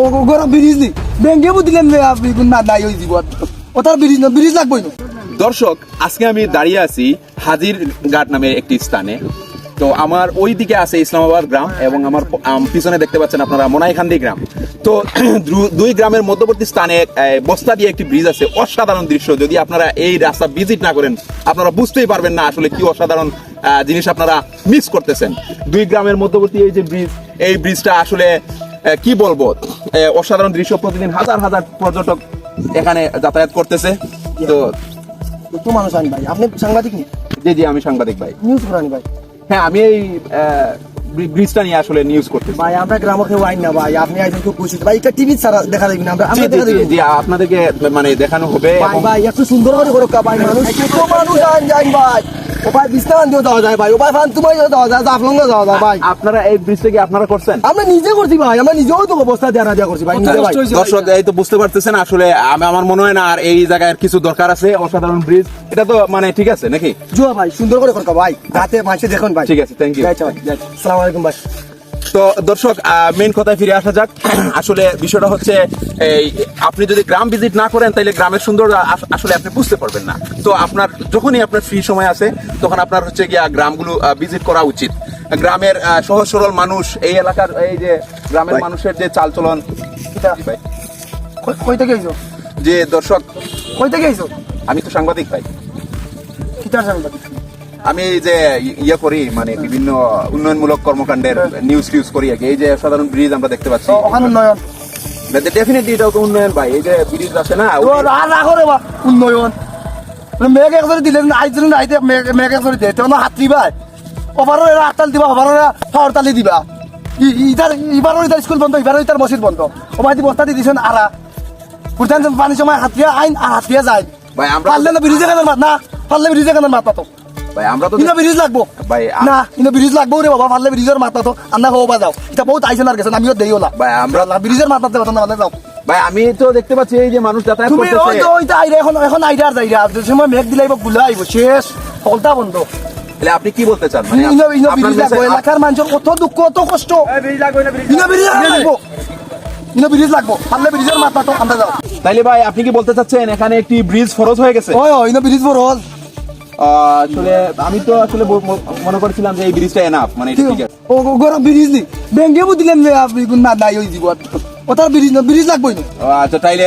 ও গরম ব্রিজ নি ব্যাংকে বুঝলেন যে আপনি না নাই ওই জীবন ওটার ব্রিজ না ব্রিজ লাগবে না। দর্শক, আজকে আমি দাঁড়িয়ে আছি হাজির ঘাট নামে একটি স্থানে। তো আমার ওই দিকে আছে ইসলামাবাদ গ্রাম এবং আমার পিছনে দেখতে পাচ্ছেন আপনারা মোনাইখান্দি গ্রাম। তো দুই গ্রামের মধ্যবর্তী স্থানে বস্তা দিয়ে একটি ব্রিজ আছে। অসাধারণ দৃশ্য। যদি আপনারা এই রাস্তা ভিজিট না করেন আপনারা বুঝতেই পারবেন না আসলে কি অসাধারণ জিনিস আপনারা মিস করতেছেন। দুই গ্রামের মধ্যবর্তী এই যে ব্রিজ, এই ব্রিজটা আসলে কি বলবো, অসাধারণ দৃশ্য। প্রতিদিন হাজার হাজার পর্যটক এখানে যাতায়াত করতেছে। তো তো মানুষ আনি ভাই, আপনি সাংবাদিক নি? জি জি, আমি সাংবাদিক ভাই। নিউজ করানি ভাই? হ্যাঁ, আমি এই ব্রিজটা নিয়ে আসলে নিউজ করতে ভাই। আমরা গ্রামে কেউ আইন না ভাই, আপনি আইন খুব খুশি ভাই। এটা টিভি ছাড়া দেখা যাবে না, আমরা দেখা দেব। জি, আপনাদেরকে মানে দেখানো হবে। ভাই ভাই একটু সুন্দর করে করো ভাই। মানুষ কত মানুষ আইন যাই ভাই। ও ভাই বিস্তার দিও যাওয়া যায় ভাই। ও ভাই ফান তোমার যাওয়া যায়, জাফলঙ্গা যাওয়া যায় ভাই। আপনারা এই ব্রিজটা কি আপনারা করছেন? আমরা নিজে করছি ভাই, আমরা নিজেও তো অবস্থা দেয়া করছি ভাই নিজে ভাই। দর্শক, এই তো বুঝতে পারতেছেন আসলে আমার মনে হয় না আর এই জায়গায় কিছু দরকার আছে। অসাধারণ ব্রিজ, এটা তো মানে ঠিক আছে নাকি? জুয়া ভাই সুন্দর করে করো ভাই, যাতে মাসে দেখুন ভাই। ঠিক আছে, থ্যাংক ইউ। আসসালামু আলাইকুম ভাই। তো দর্শক, মেইন কথায় ফিরে আসা যাক। আসলে বিষয়টা হচ্ছে এই, আপনি যদি গ্রাম ভিজিট না করেন তাহলে গ্রামের সুন্দর আসলে আপনি বুঝতে পারবেন না। তো আপনার যখনই আপনার ফ্রি সময় আছে তখন আপনার হচ্ছে গিয়া গ্রামগুলো ভিজিট করা উচিত। গ্রামের সহজ সরল মানুষ, এই এলাকার এই যে গ্রামের মানুষের যে চালচলন। কই থেকে আইছো? যে দর্শক, কই থেকে আইছো? আমি তো সাংবাদিক ভাই। কিটার সাংবাদিক? আমি এই যে ইয়ে করি, মানে বিভিন্ন উন্নয়নমূলক কর্মকাণ্ডের নিউজ করি আর কি। এই যে সাধারণ ব্রিজ আমরা দেখতে পাচ্ছি, ওখানে উন্নয়ন ডেফিনেটলি এটাও তো উন্নয়ন ভাই। এই যে ব্রিজ আছে না, উন্নয়ন মেঘ একজনে দিলেন আইজন আইতে মেঘ একজনে দিয়ে তখন হাতরি ভাই। ওভারও এরা আটতাল দিবা, ওভারও এরা হরতালি দিবা। এবারও ইতার স্কুল বন্ধ, এবারও ইতার মসজিদ বন্ধ। ও ভাই বস্তা দিয়ে দিয়েছেন আরা বুঝতেন পানি সময় হাতরিয়া আইন আর হাতরিয়া যায় ভাই। আমরা পারলে না ব্রিজে কেন মাত না, পারলে ব্রিজে কেন মাত তো ভাই, আমরা তো ব্রিজ লাগবো ভাই না, কিন্তু ব্রিজ লাগবো রে বাবা। পারলে ব্রিজের মাথা তো আমরা হবা যাও। এটা বহুত আইসেন আর গেছেন, আমিও দেই ওলা ভাই। আমরা ব্রিজের মাথাতে কথা না যাও ভাই। আমি তো দেখতে পাচ্ছি এই যে মানুষ যাতায়াত তুমি করতেছে। ওইটা আইরা এখন আইরা আর যাইরা যে সময় মেঘ দিলে গুলা আইব শেষ হলতা বন্ধ। তাহলে আপনি কি বলতে চান? মানে ব্রিজ লাগবো, এলাকার মানুষের কত দুঃখ কত কষ্ট। ব্রিজ লাগবো, পারলে ব্রিজের মাথা তো আমরা যাও। তাইলে ভাই আপনি কি বলতে চাচ্ছেন এখানে একটি ব্রিজ ফরজ হয়ে গেছে? ব্রিজ ফরজ। আসলে আমি তো আসলে মনে করেছিলাম যে এই ব্রিজটা এনাফ, মানে ঠিক আছে। ও গরম ব্রিজ নি ব্যাংকে বুঝলেন যে আপনি না নাই ওই জীবন ওটার ব্রিজ না ব্রিজ লাগবে না। আচ্ছা, তাইলে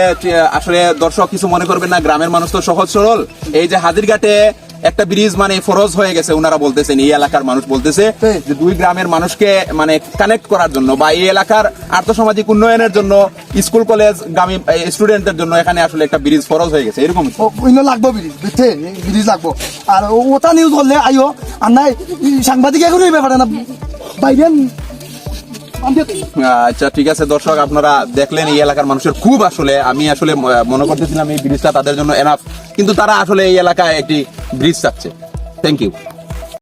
আসলে দর্শক কিছু মনে করবেন না, গ্রামের মানুষ তো সহজ সরল। এই যে হাজিরঘাটে একটা ব্রিজ মানে ফরজ হয়ে গেছে ওনারা বলতেছেন, এই এলাকার মানুষ বলতেছে যে দুই গ্রামের মানুষকে মানে কানেক্ট করার জন্য বা এই এলাকার আর্থসামাজিক উন্নয়নের জন্য, স্কুল কলেজ গ্রামী স্টুডেন্টদের জন্য এখানে আসলে একটা ব্রিজ ফরজ হয়ে গেছে, এরকম লাগবো ব্রিজ বুঝছেন, ব্রিজ লাগবো। আর ওটা নিউজ করলে আইও আর নাই সাংবাদিক এখন ব্যাপারে না বাইবেন। আচ্ছা, ঠিক আছে দর্শক, আপনারা দেখলেন এই এলাকার মানুষের খুব আসলে আমি আসলে মনে করতেছিলাম এই ব্রিজটা তাদের জন্য এনাফ, কিন্তু তারা আসলে এই এলাকায় একটি ব্রিজ চাচ্ছে। Thank you.